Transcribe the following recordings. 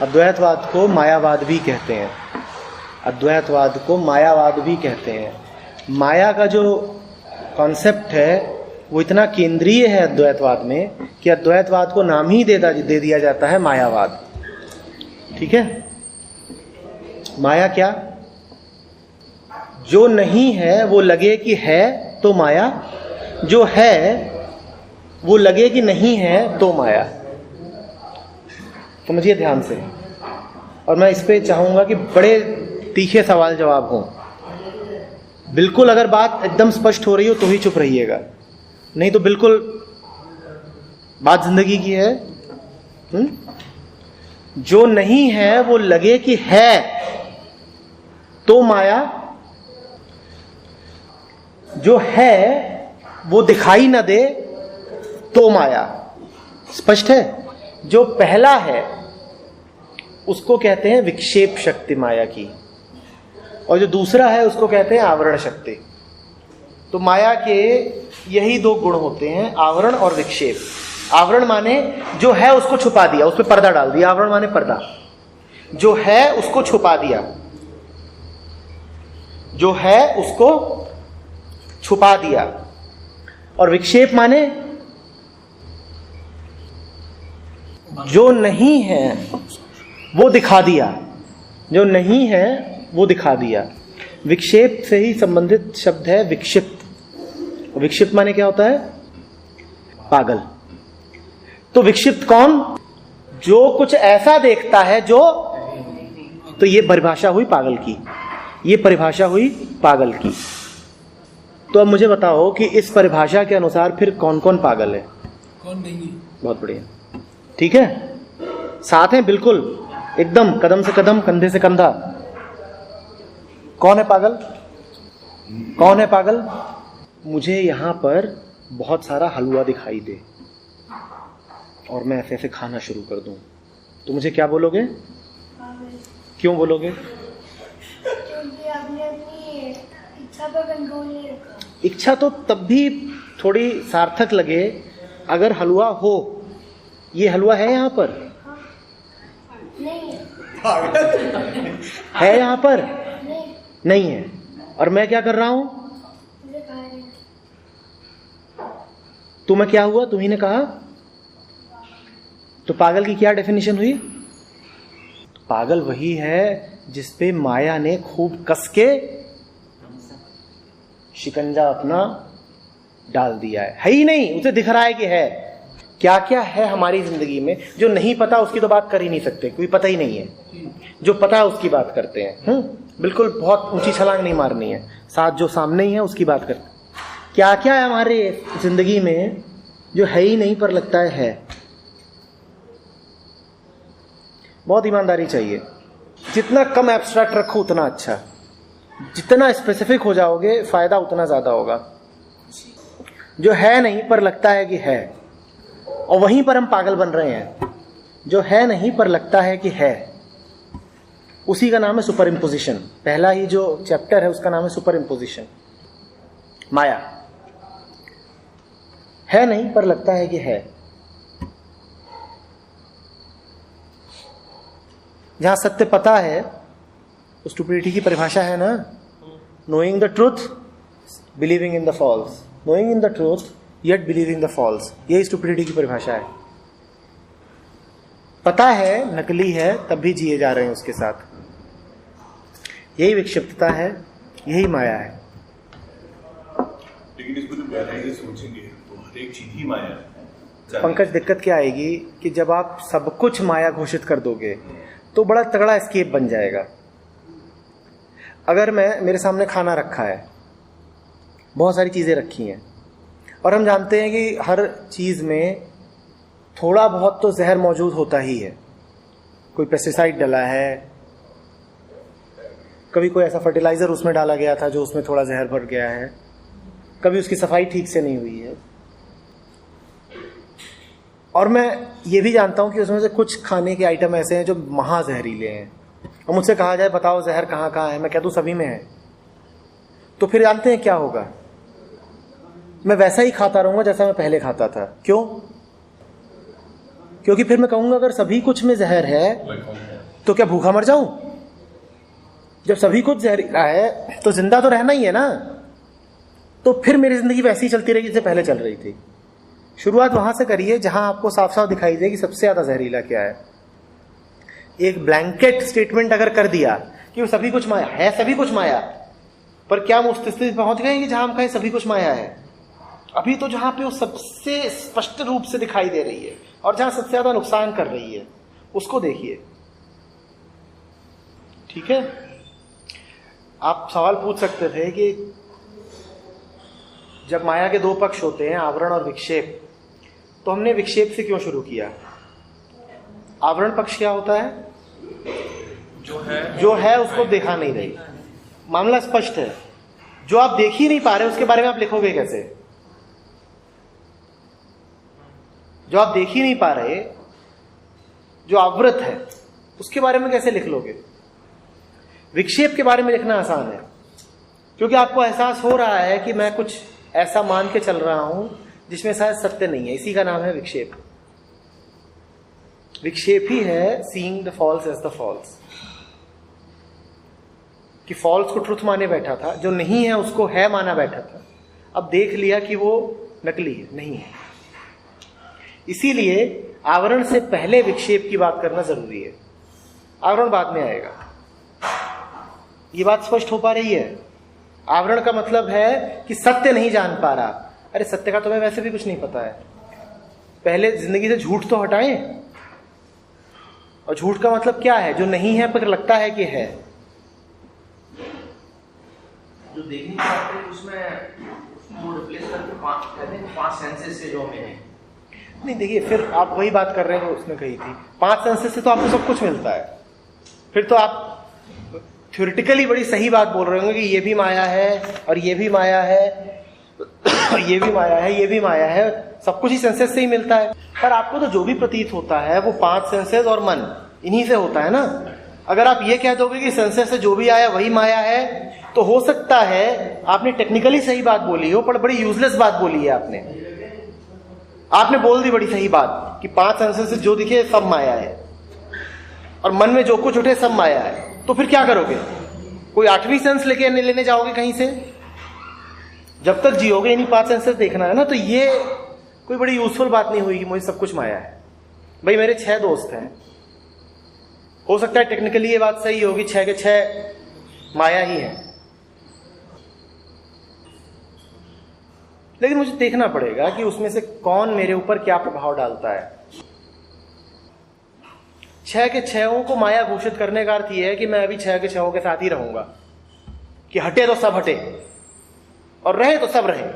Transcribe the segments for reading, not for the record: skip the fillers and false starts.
अद्वैतवाद को मायावाद भी कहते हैं। अद्वैतवाद को मायावाद भी कहते हैं। माया का जो कॉन्सेप्ट है वो इतना केंद्रीय है अद्वैतवाद में कि अद्वैतवाद को नाम ही दे दिया जाता है मायावाद। ठीक है। माया क्या? जो नहीं है वो लगे कि है तो माया, जो है वो लगे कि नहीं है तो माया। समझिए ध्यान से, और मैं इस पे चाहूंगा कि बड़े तीखे सवाल जवाब हों। बिल्कुल अगर बात एकदम स्पष्ट हो रही हो तो ही चुप रहिएगा, नहीं तो बिल्कुल बात जिंदगी की है। जो नहीं है वो लगे कि है तो माया, जो है वो दिखाई न दे तो माया। स्पष्ट है? जो पहला है उसको कहते हैं विक्षेप शक्ति माया की, और जो दूसरा है उसको कहते हैं आवरण शक्ति। तो माया के यही दो गुण होते हैं, आवरण और विक्षेप। आवरण माने जो है उसको छुपा दिया, उस पर पर्दा डाल दिया। आवरण माने पर्दा, जो है उसको छुपा दिया, जो है उसको छुपा दिया। और विक्षेप माने जो नहीं है वो दिखा दिया, जो नहीं है वो दिखा दिया। विक्षेप से ही संबंधित शब्द है विक्षिप्त। विक्षिप्त माने क्या होता है? पागल। तो विक्षिप्त कौन? जो कुछ ऐसा देखता है जो, तो ये परिभाषा हुई पागल की, ये परिभाषा हुई पागल की। तो अब मुझे बताओ कि इस परिभाषा के अनुसार फिर कौन कौन पागल है? कौन नहीं? बहुत बढ़िया, ठीक है, साथ हैं बिल्कुल, एकदम कदम से कदम, कंधे से कंधा। कौन है पागल? कौन है पागल? मुझे यहां पर बहुत सारा हलवा दिखाई दे और मैं ऐसे ऐसे खाना शुरू कर दूं, तो मुझे क्या बोलोगे? क्यों बोलोगे? क्योंकि आपने अपनी इच्छा पर कंट्रोल नहीं रखा। इच्छा तो तब भी थोड़ी सार्थक लगे अगर हलवा हो। ये हलवा है यहां पर? नहीं है यहां पर? नहीं, नहीं है। और मैं क्या कर रहा हूं? मुझे खा रहे हैं। तो मैं क्या हुआ? तुम्ही ने कहा। तो पागल की क्या डेफिनेशन हुई? पागल वही है जिसपे माया ने खूब कस के शिकंजा अपना डाल दिया है ही नहीं, उसे दिख रहा है कि है। क्या क्या है हमारी जिंदगी में जो नहीं पता, उसकी तो बात कर ही नहीं सकते, क्योंकि पता ही नहीं है। जो पता है उसकी बात करते हैं। बिल्कुल बहुत ऊंची छलांग नहीं मारनी है, साथ जो सामने ही है उसकी बात करते हैं। क्या क्या है हमारे जिंदगी में जो है ही नहीं पर लगता है। बहुत ईमानदारी चाहिए। जितना कम एब्स्ट्रैक्ट रखो उतना अच्छा, जितना स्पेसिफिक हो जाओगे फायदा उतना ज्यादा होगा। जो है नहीं पर लगता है कि है, और वहीं पर हम पागल बन रहे हैं। जो है नहीं पर लगता है कि है, उसी का नाम है सुपर इम्पोजिशन। पहला ही जो चैप्टर है उसका नाम है सुपर इम्पोजिशन। माया है नहीं पर लगता है कि है। जहां सत्य पता है उस स्टुपिडिटी की परिभाषा है ना, knowing the truth believing in the false, knowing in the truth yet believing the false. यही स्टुपिडिटी की परिभाषा है। पता है नकली है तब भी जिए जा रहे हैं उसके साथ। यही विक्षिप्तता है, यही माया है। लेकिन इसको जब गहराई से सोचेंगे तो हर एक चीज ही माया है। पंकज, दिक्कत क्या आएगी कि जब आप सब कुछ माया घोषित कर दोगे तो बड़ा तगड़ा एस्केप बन जाएगा। अगर मेरे सामने खाना रखा है, बहुत सारी चीजें रखी हैं, और हम जानते हैं कि हर चीज में थोड़ा बहुत तो जहर मौजूद होता ही है। कोई पेस्टिसाइड डला है, कभी कोई ऐसा फर्टिलाइजर उसमें डाला गया था जो उसमें थोड़ा जहर भर गया है, कभी उसकी सफाई ठीक से नहीं हुई है। और मैं ये भी जानता हूं कि उसमें से कुछ खाने के आइटम ऐसे हैं जो महाजहरीले हैं। और मुझसे कहा जाए बताओ जहर कहाँ कहाँ है, मैं कह दूं सभी में है। तो फिर जानते हैं क्या होगा? मैं वैसा ही खाता रहूंगा जैसा मैं पहले खाता था। क्यों? क्योंकि फिर मैं कहूंगा अगर सभी कुछ में जहर है तो क्या भूखा मर जाऊं? जब सभी कुछ जहरीला है तो जिंदा तो रहना ही है ना। तो फिर मेरी जिंदगी वैसी चलती रहेगी जैसे पहले चल रही थी। शुरुआत वहां से करिए जहां आपको साफ साफ दिखाई दे कि सबसे ज्यादा जहरीला क्या है। एक ब्लैंकेट स्टेटमेंट अगर कर दिया कि वो सभी कुछ माया है, सभी कुछ माया, पर क्या हम उस स्थिति पहुंच गए कि जहां हम कहें सभी कुछ माया है? अभी तो जहां पे वो सबसे स्पष्ट रूप से दिखाई दे रही है और जहां सबसे ज्यादा नुकसान कर रही है उसको देखिए। ठीक है, आप सवाल पूछ सकते थे कि जब माया के दो पक्ष होते हैं, आवरण और विक्षेप, तो हमने विक्षेप से क्यों शुरू किया? आवरण पक्ष क्या होता है? जो है उसको देखा नहीं रही। मामला स्पष्ट है, जो आप देख ही नहीं पा रहे उसके बारे में आप लिखोगे कैसे? जो आप देख ही नहीं पा रहे, जो आवृत है, उसके बारे में कैसे लिख लोगे? विक्षेप के बारे में लिखना आसान है, क्योंकि आपको एहसास हो रहा है कि मैं कुछ ऐसा मान के चल रहा हूं जिसमें शायद सत्य नहीं है। इसी का नाम है विक्षेप। विक्षेप ही है seeing the false as the false. कि फॉल्स को ट्रुथ माने बैठा था, जो नहीं है उसको है माना बैठा था, अब देख लिया कि वो नकली है, नहीं है। इसीलिए आवरण से पहले विक्षेप की बात करना जरूरी है, आवरण बाद में आएगा। ये बात स्पष्ट हो पा रही है? आवरण का मतलब है कि सत्य नहीं जान पा रहा। अरे सत्य का तुम्हें वैसे भी कुछ नहीं पता है। पहले जिंदगी से झूठ तो हटाएं। और झूठ का मतलब क्या है? जो नहीं है पर लगता है कि है। जो देखने चाहते हैं उसमें रिप्लेस करके पांच सेंसेस से जो हमें नहीं, देखिए फिर आप वही बात कर रहे हो उसने कही थी, 5 सेंसेस से तो आपको सब कुछ मिलता है। फिर तो आप थ्योरेटिकली बड़ी सही बात बोल रहे होंगे कि ये भी माया है और ये भी माया है और ये भी माया है, ये भी माया है, सब कुछ ही सेंसेस से ही मिलता है। पर आपको तो जो भी प्रतीत होता है वो 5 सेंसेस और मन, इन्हीं से होता है ना। अगर आप ये कह दोगे कि सेंसेस से जो भी आया वही माया है, तो हो सकता है आपने टेक्निकली सही बात बोली हो, पर बड़ी यूजलेस बात बोली है आपने बोल दी बड़ी सही बात कि 5 सेंसेस से जो दिखे सब माया है और मन में जो कुछ उठे सब माया है। तो फिर क्या करोगे? कोई 8वीं सेंस लेने जाओगे कहीं से? जब तक जियोगे इन्हीं 5 सेंसेस देखना है ना। तो ये कोई बड़ी यूजफुल बात नहीं हुई कि मुझे सब कुछ माया है। भाई मेरे 6 दोस्त हैं, हो सकता है टेक्निकली ये बात सही होगी, 6 के 6 माया ही है, लेकिन मुझे देखना पड़ेगा कि उसमें से कौन मेरे ऊपर क्या प्रभाव डालता है। 6 के 6 को माया घोषित करने का अर्थ यह है कि मैं अभी 6 के 6 के साथ ही रहूंगा, कि हटे तो सब हटे और रहे तो सब रहे।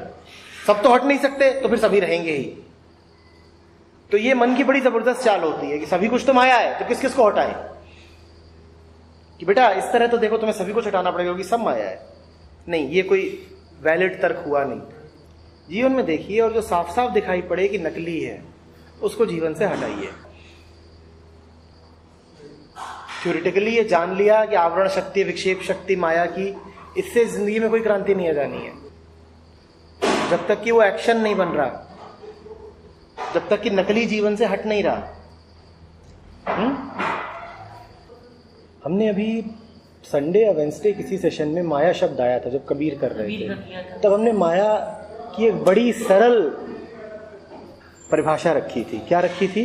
सब तो हट नहीं सकते तो फिर सभी रहेंगे ही। तो ये मन की बड़ी जबरदस्त चाल होती है कि सभी कुछ तो माया है, तो किस किस को हटाएं? कि बेटा इस तरह तो देखो तुम्हें सभी कुछ हटाना पड़ेगा क्योंकि सब माया है। नहीं, ये कोई वैलिड तर्क हुआ नहीं। जीवन में देखिए और जो साफ साफ दिखाई पड़े कि नकली है उसको जीवन से हटाइए। थ्योरेटिकली ये जान लिया कि आवरण शक्ति, विक्षेप शक्ति माया की, इससे जिंदगी में कोई क्रांति नहीं आ जानी है। जब तक कि वो एक्शन नहीं बन रहा, जब तक कि नकली जीवन से हट नहीं रहा। हमने अभी संडे या वेंसडे किसी सेशन में माया शब्द आया था जब कबीर कर रहे थे, तब हमने माया की एक बड़ी सरल परिभाषा रखी थी। क्या रखी थी?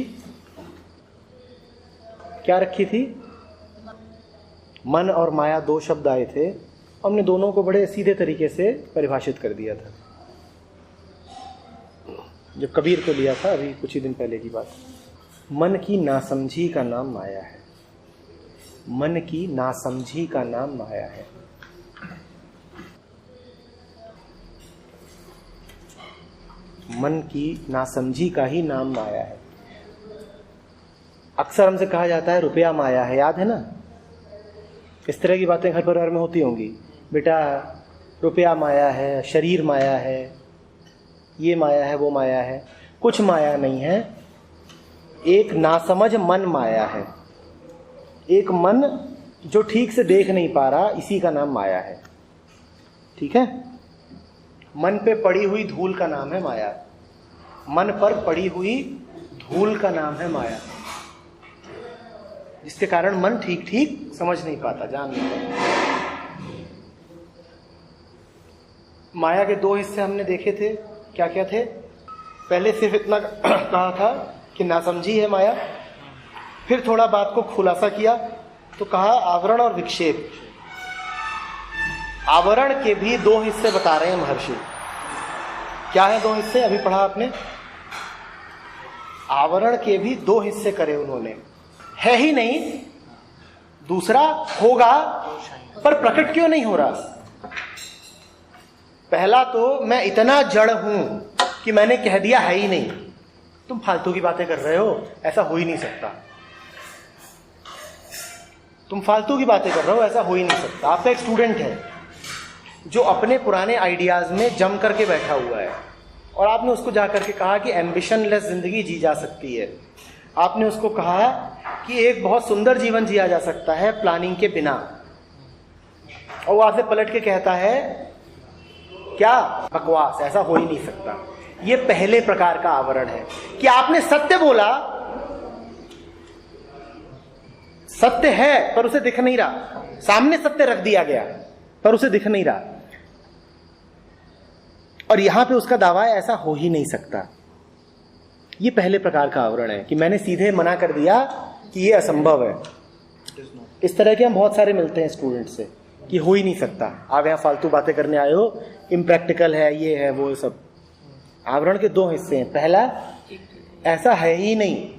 क्या रखी थी? मन और माया 2 शब्द आए थे, हमने दोनों को बड़े सीधे तरीके से परिभाषित कर दिया था जब कबीर को लिया था, अभी कुछ ही दिन पहले की बात। मन की नासमझी का नाम माया है। मन की नासमझी का नाम माया है। मन की नासमझी का ही नाम माया है। अक्सर हमसे कहा जाता है रुपया माया है, याद है ना? इस तरह की बातें घर परिवार में होती होंगी। बेटा रुपया माया है, शरीर माया है, ये माया है, वो माया है। कुछ माया नहीं है, एक नासमझ मन माया है। एक मन जो ठीक से देख नहीं पा रहा, इसी का नाम माया है। ठीक है? मन पे पड़ी हुई धूल का नाम है माया। मन पर पड़ी हुई धूल का नाम है माया, जिसके कारण मन ठीक ठीक समझ नहीं पाता, जान नहीं पाता। माया के दो हिस्से हमने देखे थे, क्या क्या थे? पहले सिर्फ इतना कहा था कि नासमझी है माया, फिर थोड़ा बात को खुलासा किया तो कहा आवरण और विक्षेप। आवरण के भी दो हिस्से बता रहे हैं महर्षि। क्या है दो हिस्से? अभी पढ़ा आपने। आवरण के भी दो हिस्से करे उन्होंने। है ही नहीं, दूसरा होगा पर प्रकट क्यों नहीं हो रहा? पहला तो मैं इतना जड़ हूं कि मैंने कह दिया है ही नहीं। तुम फालतू की बातें कर रहे हो, ऐसा हो ही नहीं सकता। तुम फालतू की बातें कर रहे हो, ऐसा हो ही नहीं सकता। आपका एक स्टूडेंट है जो अपने पुराने आइडियाज में जम करके बैठा हुआ है और आपने उसको जाकर के कहा कि एम्बिशनलेस जिंदगी जी जा सकती है। आपने उसको कहा कि एक बहुत सुंदर जीवन जिया जा सकता है प्लानिंग के बिना, और वो आपसे पलट के कहता है क्या बकवास, ऐसा हो ही नहीं सकता। ये पहले प्रकार का आवरण है कि आपने सत्य बोला, सत्य है पर उसे दिख नहीं रहा, सामने सत्य रख दिया गया पर उसे दिख नहीं रहा, और यहां पे उसका दावा है ऐसा हो ही नहीं सकता। ये पहले प्रकार का आवरण है कि मैंने सीधे मना कर दिया कि ये असंभव है। इस तरह के हम बहुत सारे मिलते हैं स्टूडेंट से कि हो ही नहीं सकता, आप यहां फालतू बातें करने आए हो, इम्प्रैक्टिकल है, ये है वो सब। आवरण के दो हिस्से हैं। पहला, ऐसा है ही नहीं,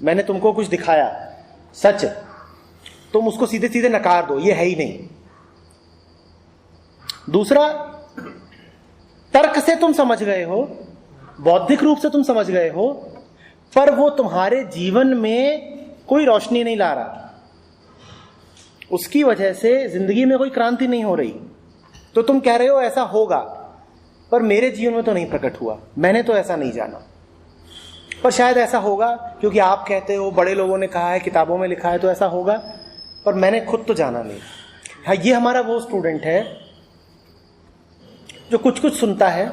मैंने तुमको कुछ दिखाया सच, तुम उसको सीधे सीधे नकार दो, ये है ही नहीं। दूसरा, तर्क से तुम समझ गए हो, बौद्धिक रूप से तुम समझ गए हो, पर वो तुम्हारे जीवन में कोई रोशनी नहीं ला रहा, उसकी वजह से जिंदगी में कोई क्रांति नहीं हो रही। तो तुम कह रहे हो ऐसा होगा, पर मेरे जीवन में तो नहीं प्रकट हुआ, मैंने तो ऐसा नहीं जाना। पर शायद ऐसा होगा क्योंकि आप कहते हो, बड़े लोगों ने कहा है, किताबों में लिखा है, तो ऐसा होगा, पर मैंने खुद तो जाना नहीं। हाँ, ये हमारा वो स्टूडेंट है जो कुछ कुछ सुनता है,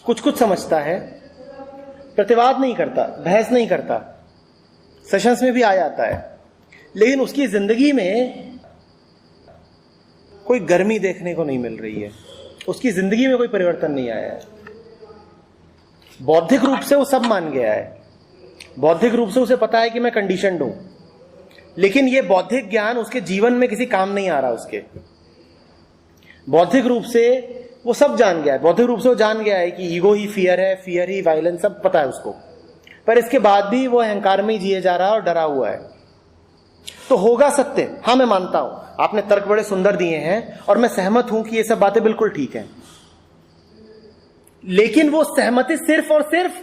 कुछ कुछ समझता है, प्रतिवाद नहीं करता, बहस नहीं करता, सेशंस में भी आ जाता है, लेकिन उसकी जिंदगी में कोई गर्मी देखने को नहीं मिल रही है, उसकी जिंदगी में कोई परिवर्तन नहीं आया है। बौद्धिक रूप से वो सब मान गया है, बौद्धिक रूप से उसे पता है कि मैं कंडीशनड हूं, लेकिन ये बौद्धिक ज्ञान उसके जीवन में किसी काम नहीं आ रहा। उसके बौद्धिक रूप से वो सब जान गया है, बौद्धिक रूप से वो जान गया है कि ईगो ही फियर है, फियर ही वायलेंस, सब पता है उसको, पर इसके बाद भी वो अहंकार में ही जिए जा रहा है और डरा हुआ है। तो होगा सत्य, हाँ मैं मानता हूं, आपने तर्क बड़े सुंदर दिए हैं और मैं सहमत हूं कि ये सब बातें बिल्कुल ठीक हैं, लेकिन वो सहमति सिर्फ और सिर्फ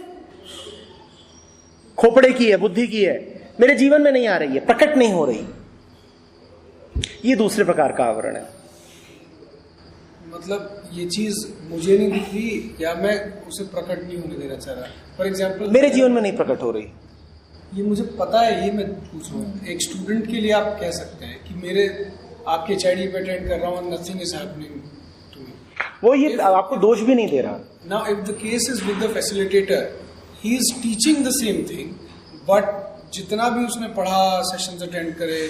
खोपड़े की है, बुद्धि की है, मेरे जीवन में नहीं आ रही है, प्रकट नहीं हो रही। ये दूसरे प्रकार का आवरण है। मतलब ये चीज मुझे नहीं दिख रही या मैं उसे प्रकट नहीं होने देना चाह रहा। फॉर एग्जाम्पल मेरे जीवन में नहीं प्रकट हो रही, ये मुझे पता है, ये मैं पूछ रहा हूँ। एक स्टूडेंट के लिए आप कह सकते हैं कि मेरे आपके HID पे अटेंड कर रहा हूँ, nothing is happening to me. वो ये आपको दोष भी नहीं दे रहा। Now if the case is with the facilitator, he is teaching the same thing, but जितना भी उसने पढ़ा, सेशंस अटेंड करे,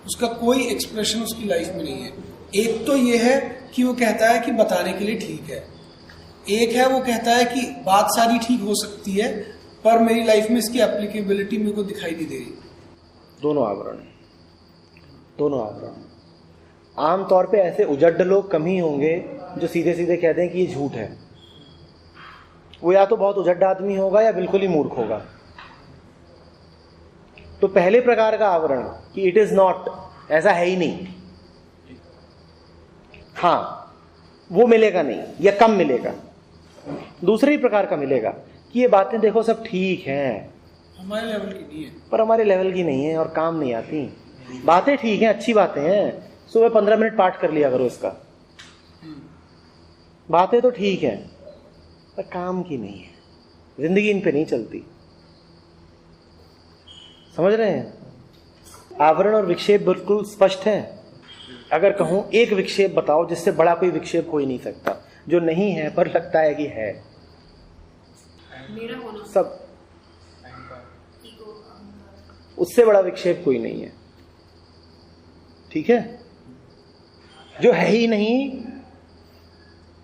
उसका कोई एक्सप्रेशन उसकी लाइफ में नहीं है। एक तो ये है कि वो कहता है कि बताने के लिए ठीक है, एक है वो कहता है कि बात सारी ठीक हो सकती है पर मेरी लाइफ में इसकी एप्लीकेबिलिटी मेरे को दिखाई नहीं दे रही। दोनों आवरण। आमतौर पे ऐसे उजड्ड लोग कम ही होंगे जो सीधे सीधे कहते हैं कि ये झूठ है। वो या तो बहुत उजड्ड आदमी होगा या बिल्कुल ही मूर्ख होगा। तो पहले प्रकार का आवरण कि इट इज नॉट, ऐसा है ही नहीं, हाँ वो मिलेगा नहीं या कम मिलेगा। दूसरे ही प्रकार का मिलेगा कि ये बातें देखो सब ठीक हैं, हमारे लेवल की नहीं है, पर हमारे लेवल की नहीं है और काम नहीं आती। बातें ठीक हैं, अच्छी बातें हैं, सुबह 15 मिनट पाठ कर लिया करो इसका, बातें तो ठीक है पर काम की नहीं है, जिंदगी इन पे नहीं चलती। समझ रहे हैं? आवरण और विक्षेप बिल्कुल स्पष्ट है। अगर कहूं एक विक्षेप बताओ जिससे बड़ा कोई विक्षेप हो ही नहीं सकता, जो नहीं है पर लगता है कि है। मेरा होना। सब उससे बड़ा विक्षेप कोई नहीं है। ठीक है, जो है ही नहीं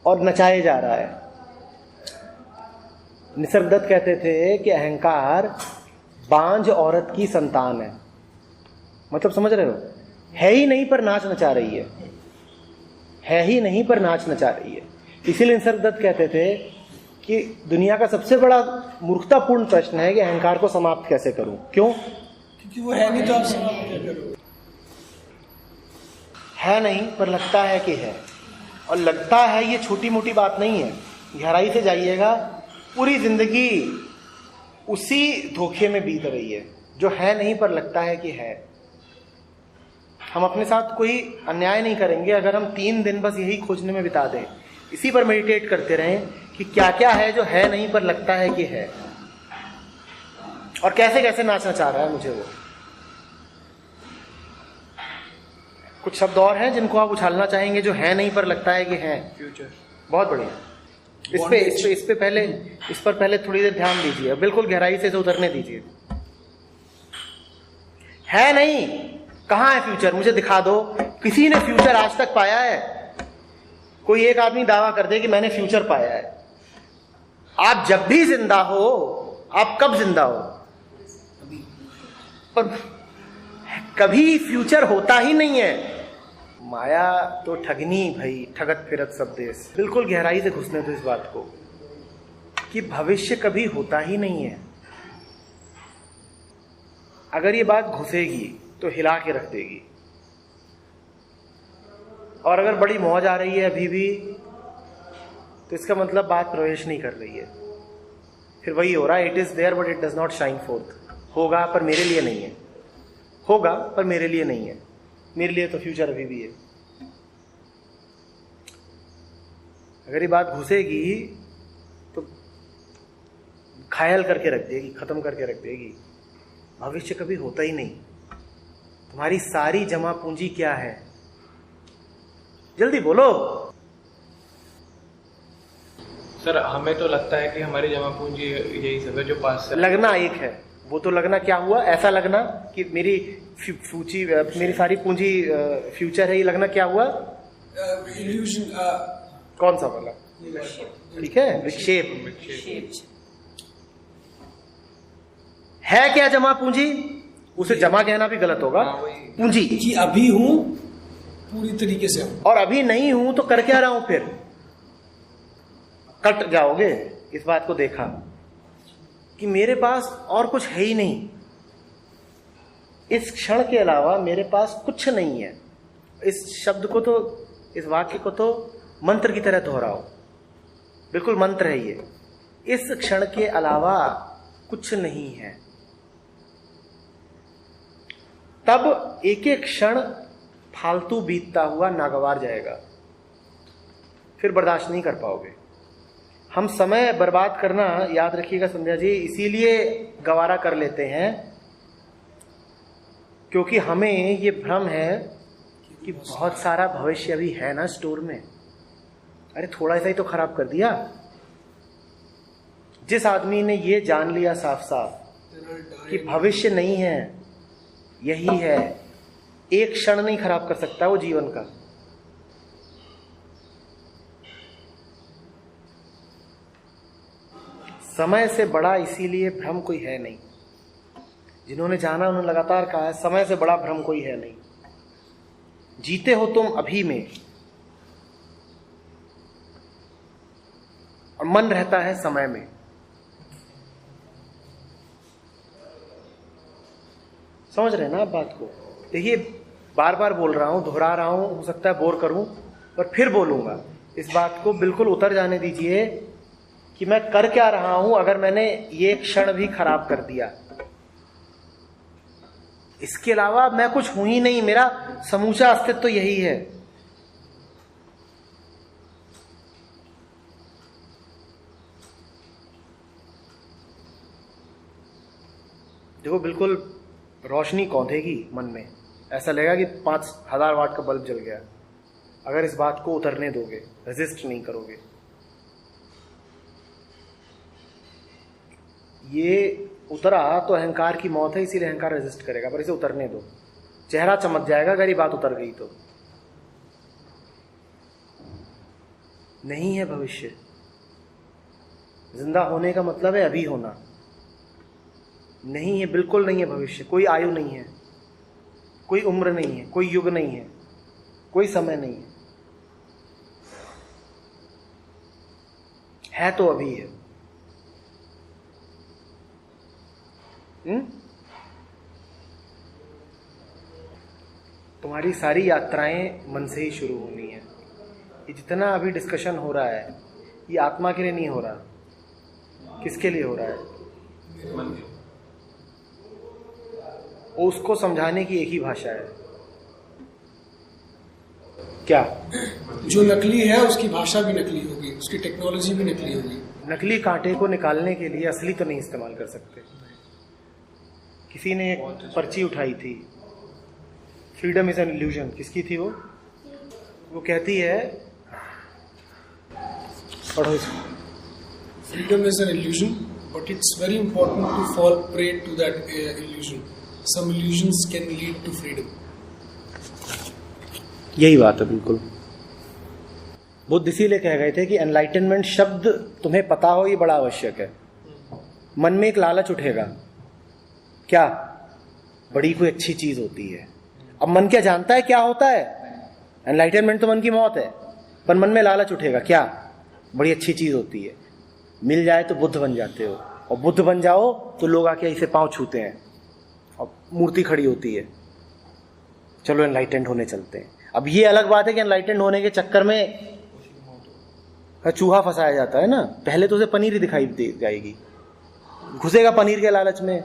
और नचाए जा रहा है। निसर्गदत्त कहते थे कि अहंकार बांझ औरत की संतान है। मतलब समझ रहे हो, है ही नहीं पर नाच नचा रही है ही नहीं पर नाच नचा रही है। इसीलिए निसर्गदत्त कहते थे कि दुनिया का सबसे बड़ा मूर्खतापूर्ण प्रश्न है कि अहंकार को समाप्त कैसे करूं। क्यों? क्योंकि वो है नहीं तो आप समाप्त क्या करोगे? है नहीं पर लगता है कि है, और लगता है ये छोटी मोटी बात नहीं है। गहराई से जाइएगा, पूरी जिंदगी उसी धोखे में बीत रही है, जो है नहीं पर लगता है कि है। हम अपने साथ कोई अन्याय नहीं करेंगे अगर हम 3 दिन बस यही खोजने में बिता दें, इसी पर मेडिटेट करते रहें कि क्या क्या है जो है नहीं पर लगता है कि है, और कैसे कैसे नाचना चाह रहा है मुझे वो। कुछ शब्द और हैं जिनको आप उछालना चाहेंगे जो है नहीं पर लगता है कि है। फ्यूचर। बहुत बढ़िया। इस पर पहले थोड़ी देर ध्यान दीजिए, बिल्कुल गहराई से उतरने दीजिए। है नहीं, कहां है फ्यूचर? मुझे दिखा दो। किसी ने फ्यूचर आज तक पाया है? कोई एक आदमी दावा कर दे कि मैंने फ्यूचर पाया है। आप जब भी जिंदा हो, आप कब जिंदा हो? पर कभी फ्यूचर होता ही नहीं है। माया तो ठगनी भाई, ठगत फिरत सब देश। बिल्कुल गहराई से घुसने दो इस बात को कि भविष्य कभी होता ही नहीं है। अगर ये बात घुसेगी तो हिला के रख देगी, और अगर बड़ी मौज आ रही है अभी भी तो इसका मतलब बात प्रवेश नहीं कर रही है। फिर वही हो रहा है, it is there but it does not shine forth. होगा पर मेरे लिए नहीं है, होगा पर मेरे लिए नहीं है। मेरे लिए तो फ्यूचर अभी भी है। अगर ये बात घुसेगी तो घायल करके रख देगी, खत्म करके रख देगी। भविष्य कभी होता ही नहीं। तुम्हारी सारी जमा पूंजी क्या है? जल्दी बोलो। सर, हमें तो लगता है कि हमारी जमा पूंजी यही सब है जो 5 से लगना एक है, वो तो लगना क्या हुआ? ऐसा लगना कि मेरी मेरी सारी पूंजी फ्यूचर है, ये लगना क्या हुआ? इल्यूजन। कौन सा वाला? ठीक है, विक्षेप। है क्या जमा पूंजी? उसे जमा कहना भी गलत होगा। पूंजी कि अभी हूं पूरी तरीके से हूं, और अभी नहीं हूं तो कर क्या रहा हूं? फिर कट जाओगे। इस बात को देखा कि मेरे पास और कुछ है ही नहीं, इस क्षण के अलावा मेरे पास कुछ नहीं है। इस शब्द को तो, इस वाक्य को तो मंत्र की तरह दोहराओ। बिल्कुल मंत्र है ये। इस क्षण के अलावा कुछ नहीं है। तब एक एक क्षण फालतू बीतता हुआ नागवार जाएगा, फिर बर्दाश्त नहीं कर पाओगे। हम समय बर्बाद करना, याद रखिएगा संध्या जी, इसीलिए गवारा कर लेते हैं क्योंकि हमें ये भ्रम है कि बहुत सारा भविष्य अभी है ना स्टोर में। अरे थोड़ा सा ही तो खराब कर दिया। जिस आदमी ने ये जान लिया साफ साफ कि भविष्य नहीं है, यही है, एक क्षण नहीं खराब कर सकता वो जीवन का। समय से बड़ा इसीलिए भ्रम कोई है नहीं। जिन्होंने जाना उन्होंने लगातार कहा है, समय से बड़ा भ्रम कोई है नहीं। जीते हो तुम अभी में, और मन रहता है समय में। समझ रहे ना आप बात को? देखिए, बार बार बोल रहा हूं, दोहरा रहा हूं, हो सकता है बोर करूं, पर फिर बोलूंगा। इस बात को बिल्कुल उतर जाने दीजिए कि मैं कर क्या रहा हूं अगर मैंने ये क्षण भी खराब कर दिया। इसके अलावा मैं कुछ हूं ही नहीं, मेरा समूचा अस्तित्व तो यही है। देखो, बिल्कुल रोशनी कौंधेगी मन में, ऐसा लगेगा कि 5000 वाट का बल्ब जल गया अगर इस बात को उतरने दोगे, रेजिस्ट नहीं करोगे। ये उतरा तो अहंकार की मौत है, इसीलिए अहंकार रेजिस्ट करेगा, पर इसे उतरने दो, चेहरा चमक जाएगा अगर ये बात उतर गई तो। नहीं है भविष्य, जिंदा होने का मतलब है अभी होना। नहीं है, बिल्कुल नहीं है भविष्य। कोई आयु नहीं है, कोई उम्र नहीं है, कोई युग नहीं है, कोई समय नहीं है तो अभी है। तुम्हारी सारी यात्राएं मन से ही शुरू होनी है। ये जितना अभी डिस्कशन हो रहा है ये आत्मा के लिए नहीं हो रहा, किसके लिए हो रहा है? उसको समझाने की एक ही भाषा है, क्या? जो नकली है उसकी भाषा भी नकली होगी, उसकी टेक्नोलॉजी भी नकली होगी। नकली कांटे को निकालने के लिए असली तो नहीं इस्तेमाल कर सकते। किसी ने एक पर्ची उठाई थी, फ्रीडम इज एन इल्यूजन। किसकी थी वो? वो कहती है, पढ़ो इसको। Freedom is an illusion, but it's very important to fall prey to that illusion. Some illusions can lead to freedom. यही बात है बिल्कुल। बुद्ध इसीलिए कह गए थे कि एनलाइटनमेंट शब्द तुम्हें पता हो ये बड़ा आवश्यक है। मन में एक लालच उठेगा, क्या बड़ी कोई अच्छी चीज होती है। अब मन क्या जानता है क्या होता है? एनलाइटनमेंट तो मन की मौत है, पर मन में लालच उठेगा, क्या बड़ी अच्छी चीज होती है, मिल जाए तो बुद्ध बन जाते हो, और बुद्ध बन जाओ तो लोग आके ऐसे पांव छूते हैं और मूर्ति खड़ी होती है, चलो एनलाइटेंड होने चलते हैं। अब ये अलग बात है कि एनलाइटेंड होने के चक्कर में चूहा फंसाया जाता है ना, पहले तो उसे पनीर ही दिखाई दे जाएगी, घुसेगा पनीर के लालच में,